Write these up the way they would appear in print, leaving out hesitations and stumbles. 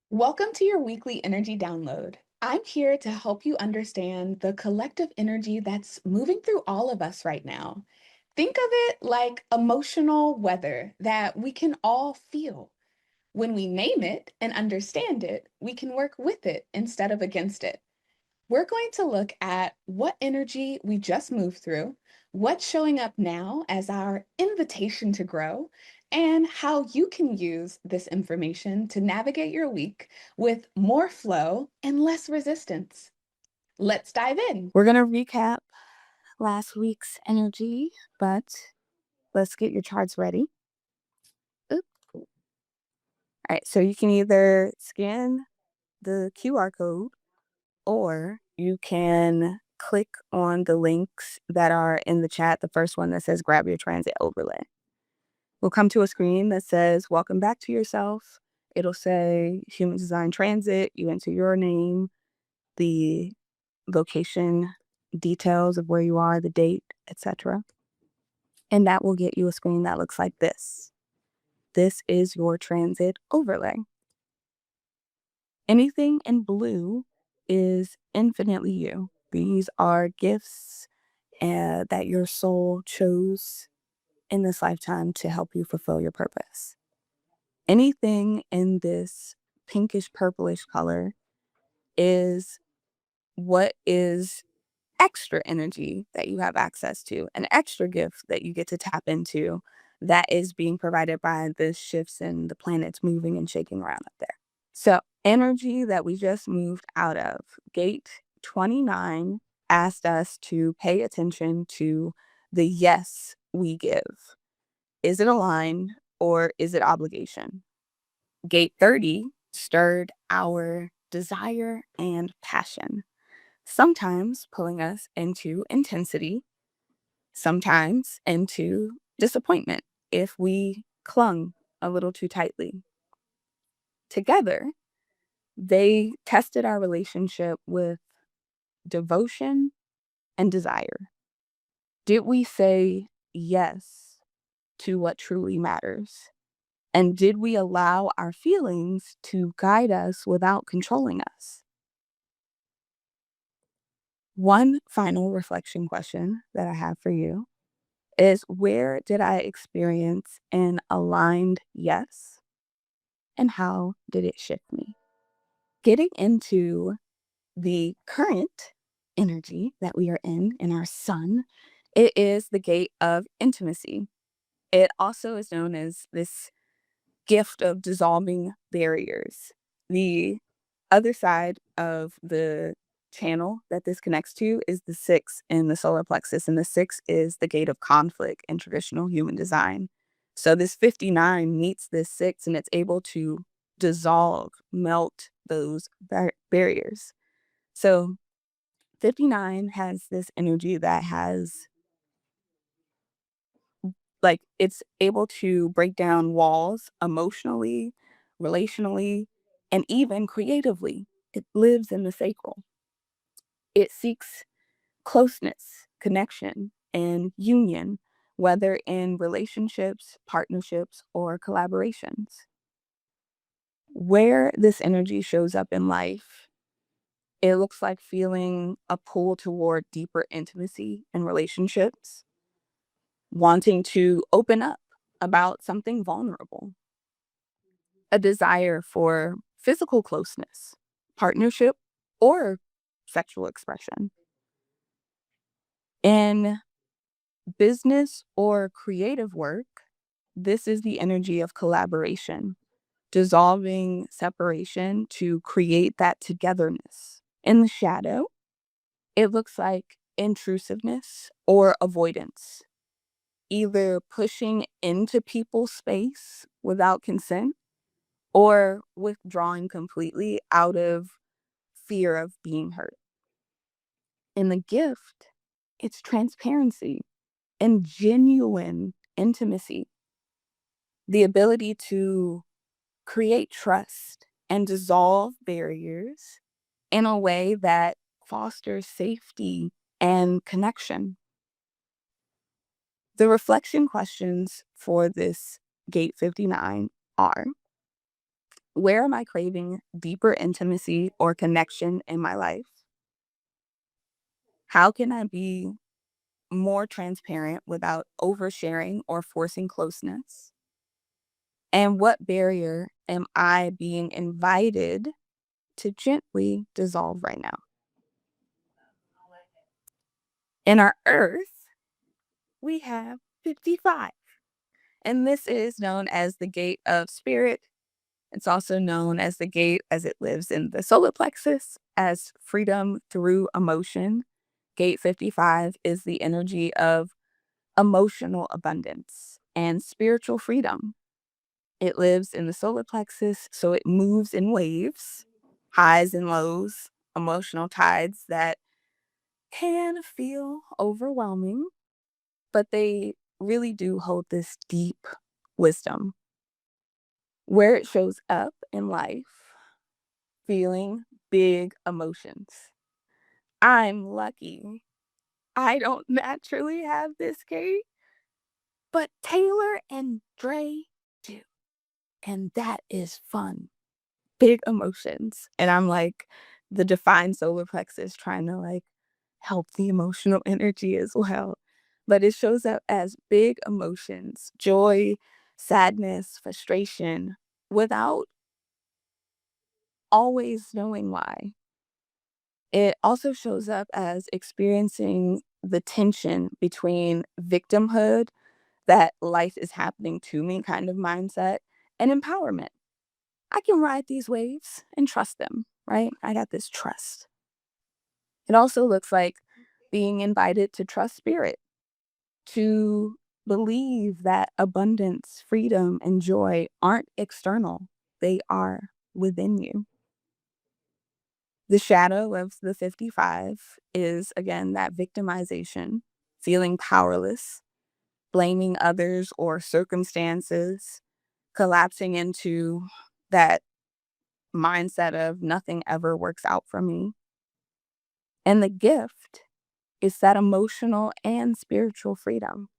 Welcome to your weekly energy download. I'm here to help you understand the collective energy that's moving through all of us right now. Think of it like emotional weather that we can all feel. When we name it and understand it, we can work with it instead of against it. We're going to look at what energy we just moved through, what's showing up now as our invitation to grow, and how you can use this information to navigate your week with more flow and less resistance. Let's dive in. We're going to recap last week's energy, but let's get your charts ready. Oop. All right, so you can either scan the QR code or you can click on the links that are in the chat. The first one that says grab your transit overlay. We'll come to a screen that says welcome back to yourself. It'll say human design transit. You enter your name, the location details of where you are, the date, etc. And that will get you a screen that looks like this. This is your transit overlay. Anything in blue is infinitely you. These are gifts that your soul chose in this lifetime to help you fulfill your purpose. Anything in this pinkish purplish color is what is extra energy that you have access to, an extra gift that you get to tap into that is being provided by the shifts in the planets moving and shaking around up there. So, energy that we just moved out of, gate 29 asked us to pay attention to the yes we give. Is it aligned or is it obligation? Gate 30 stirred our desire and passion, sometimes pulling us into intensity, sometimes into disappointment if we clung a little too tightly. Together, they tested our relationship with devotion and desire. Did we say yes to what truly matters? And did we allow our feelings to guide us without controlling us? One final reflection question that I have for you is, where did I experience an aligned yes, and how did it shift me? Getting into the current energy that we are in our sun, it is the gate of intimacy. It also is known as this gift of dissolving barriers. The other side of the channel that this connects to is the six in the solar plexus, and the six is the gate of conflict in traditional human design. So this 59 meets this six, and it's able to dissolve, melt those barriers. So 59 has this energy that has, like, it's able to break down walls emotionally, relationally, and even creatively. It lives in the sacral. It seeks closeness, connection, and union, whether in relationships, partnerships, or collaborations. Where this energy shows up in life, it looks like feeling a pull toward deeper intimacy in relationships, wanting to open up about something vulnerable, a desire for physical closeness, partnership, or sexual expression. In business or creative work, this is the energy of collaboration, dissolving separation to create that togetherness. In the shadow, it looks like intrusiveness or avoidance, either pushing into people's space without consent or withdrawing completely out of fear of being hurt. In the gift, it's transparency and genuine intimacy, the ability to create trust and dissolve barriers in a way that fosters safety and connection. The reflection questions for this gate 59 are: Where am I craving deeper intimacy or connection in my life? How can I be more transparent without oversharing or forcing closeness? And what barrier am I being invited to gently dissolve right now? In our earth, we have 55. And this is known as the gate of spirit. It's also known as the gate as it lives in the solar plexus as freedom through emotion. Gate 55 is the energy of emotional abundance and spiritual freedom. It lives in the solar plexus, so it moves in waves, highs and lows, emotional tides that can feel overwhelming, but they really do hold this deep wisdom. Where it shows up in life, feeling big emotions. I'm lucky. I don't naturally have this gate, but Taylor and Dre do. And that is fun. Big emotions. And I'm like the defined solar plexus trying to like help the emotional energy as well. But it shows up as big emotions, joy, sadness, frustration, without always knowing why. It also shows up as experiencing the tension between victimhood, that life is happening to me kind of mindset, and empowerment. I can ride these waves and trust them, right? I got this trust. It also looks like being invited to trust spirit, to believe that abundance, freedom, and joy aren't external, they are within you. The shadow of the 55 is, again, that victimization, feeling powerless, blaming others or circumstances, collapsing into that mindset of nothing ever works out for me. And the gift is that emotional and spiritual freedom,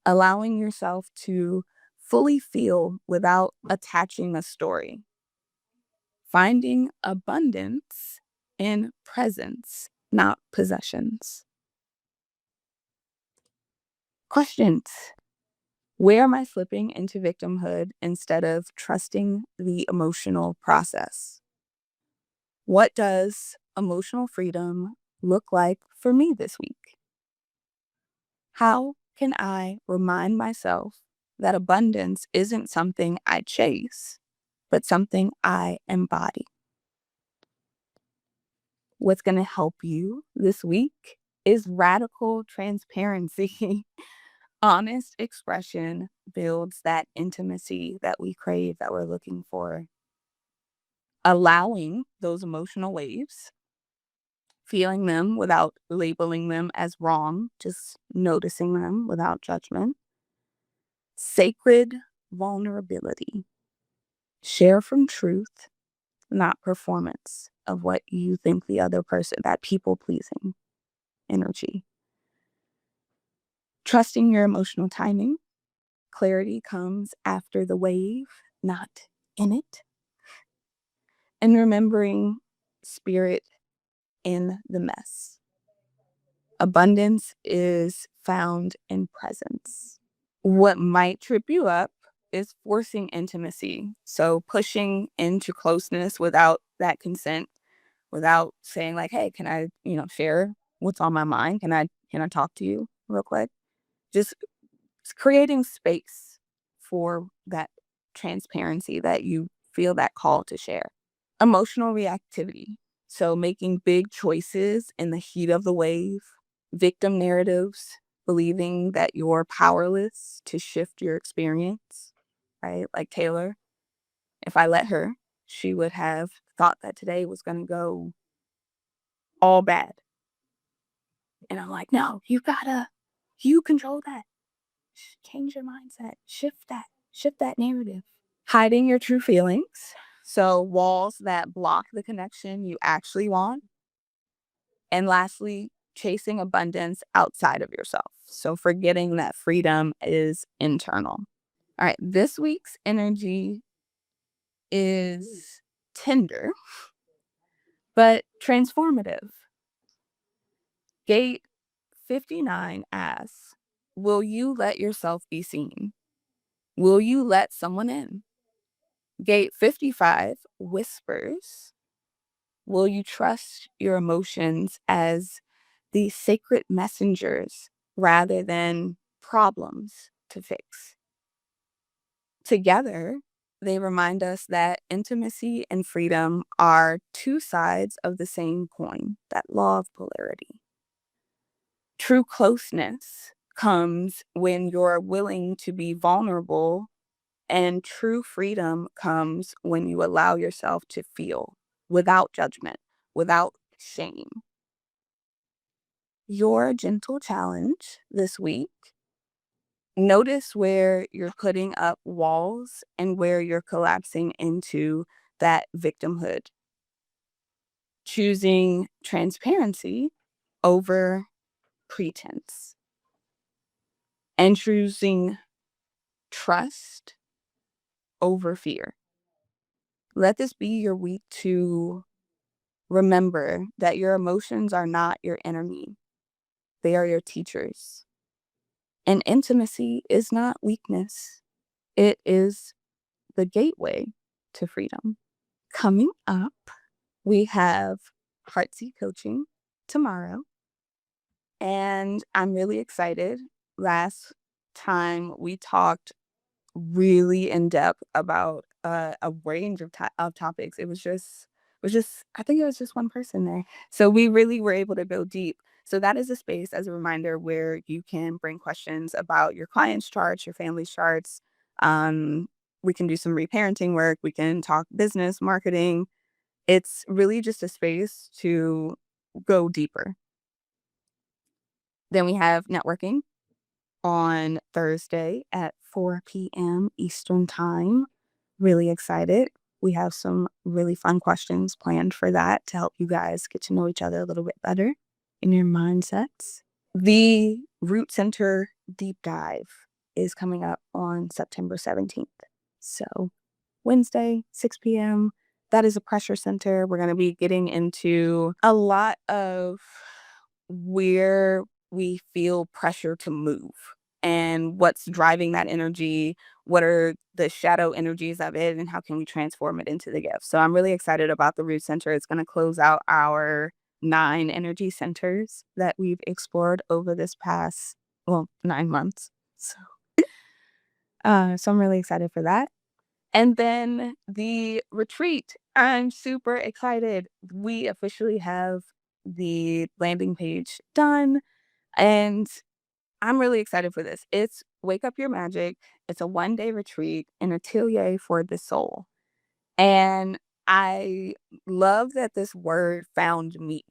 allowing yourself to fully feel without attaching a story, finding abundance in presence, not possessions. Questions. Where am I slipping into victimhood instead of trusting the emotional process? What does emotional freedom look like for me this week? How can I remind myself that abundance isn't something I chase, but something I embody? What's going to help you this week is radical transparency. Honest expression builds that intimacy that we crave, that we're looking for. Allowing those emotional waves, feeling them without labeling them as wrong, just noticing them without judgment. Sacred vulnerability. Share from truth, not performance of what you think the other person, that people pleasing energy. Trusting your emotional timing. Clarity comes after the wave, not in it. And remembering spirit in the mess. Abundance is found in presence. What might trip you up is forcing intimacy. So pushing into closeness without that consent, without saying like, "Hey, can I, share what's on my mind? Can I talk to you real quick?" Just creating space for that transparency that you feel that call to share. Emotional reactivity. So making big choices in the heat of the wave, victim narratives, believing that you're powerless to shift your experience, right? Like Taylor, if I let her, she would have thought that today was going to go all bad. And I'm like, no, you control that. Change your mindset, shift that narrative. Hiding your true feelings. So walls that block the connection you actually want. And lastly, chasing abundance outside of yourself. So forgetting that freedom is internal. All right, this week's energy is tender but transformative. Gate 59 asks, will you let yourself be seen? Will you let someone in? Gate 55 whispers, will you trust your emotions as the sacred messengers rather than problems to fix? Together, they remind us that intimacy and freedom are two sides of the same coin, that law of polarity. True closeness comes when you're willing to be vulnerable, and true freedom comes when you allow yourself to feel without judgment, without shame. Your gentle challenge this week, notice where you're putting up walls and where you're collapsing into that victimhood, choosing transparency over pretense, and choosing trust over fear. Let this be your week to remember that your emotions are not your enemy, they are your teachers. And intimacy is not weakness, it is the gateway to freedom. Coming up, we have Heartsy Coaching tomorrow, and I'm really excited. Last time we talked really in depth about a range of topics. It was just I think it was just one person there. So we really were able to go deep. So that is a space, as a reminder, where you can bring questions about your client's charts, your family's charts. Um, we can do some reparenting work. We can talk business, marketing. It's really just a space to go deeper. Then we have networking on Thursday at 4 p.m. Eastern Time. Really excited. We have some really fun questions planned for that to help you guys get to know each other a little bit better in your mindsets. The Root Center deep dive is coming up on September 17th. So, Wednesday, 6 p.m. That is a pressure center. We're going to be getting into a lot of where we feel pressure to move and what's driving that energy. What are the shadow energies of it, and how can we transform it into the gift? So I'm really excited about the Root Center. It's going to close out our 9 energy centers that we've explored over this past, well, 9 months. So I'm really excited for that. And then the retreat, I'm super excited. We officially have the landing page done, and I'm really excited for this. It's Wake Up Your Magic. It's a 1-day retreat in Atelier for the Soul. And I love that this word found me.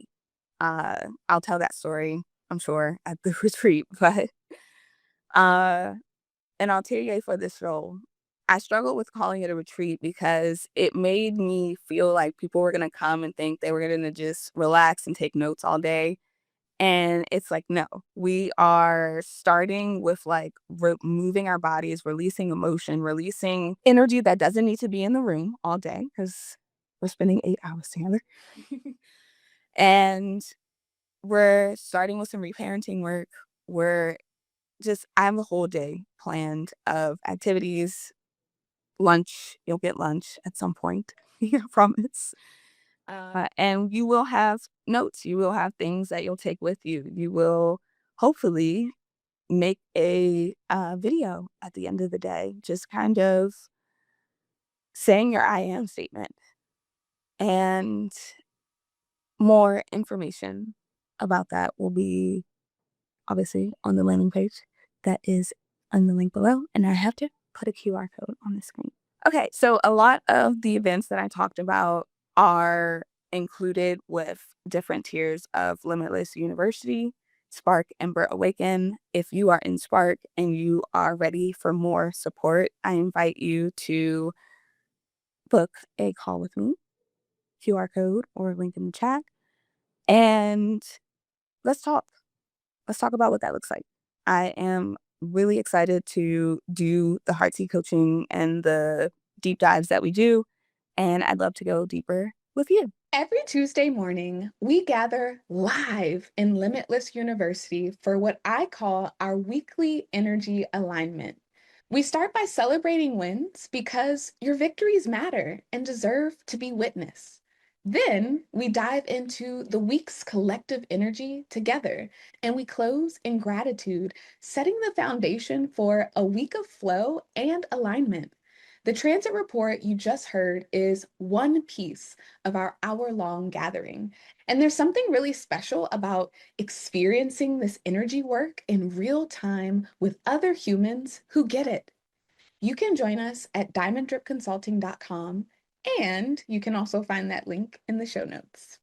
I'll tell that story, I'm sure, at the retreat, but uh and I'll tell you for this role. I struggled with calling it a retreat because it made me feel like people were going to come and think they were going to just relax and take notes all day. And it's like, no, we are starting with like moving our bodies, releasing emotion, releasing energy that doesn't need to be in the room all day because we're spending 8 hours together. And we're starting with some reparenting work. We're I have a whole day planned of activities, lunch. You'll get lunch at some point. I promise. And you will have notes. You will have things that you'll take with you. You will hopefully make a video at the end of the day, just kind of saying your I am statement, and more information about that will be obviously on the landing page that is on the link below. And I have to put a QR code on the screen. Okay, so a lot of the events that I talked about are included with different tiers of Limitless University, Spark, Ember, Awaken. If you are in Spark and you are ready for more support, I invite you to book a call with me, QR code or link in the chat, and let's talk. Let's talk about what that looks like. I am really excited to do the Heartsy coaching and the deep dives that we do. and I'd love to go deeper with you. Every Tuesday morning, we gather live in Limitless University for what I call our weekly energy alignment. We start by celebrating wins because your victories matter and deserve to be witnessed. Then we dive into the week's collective energy together, and we close in gratitude, setting the foundation for a week of flow and alignment. The transit report you just heard is one piece of our hour-long gathering. And there's something really special about experiencing this energy work in real time with other humans who get it. You can join us at diamonddripconsulting.com, and you can also find that link in the show notes.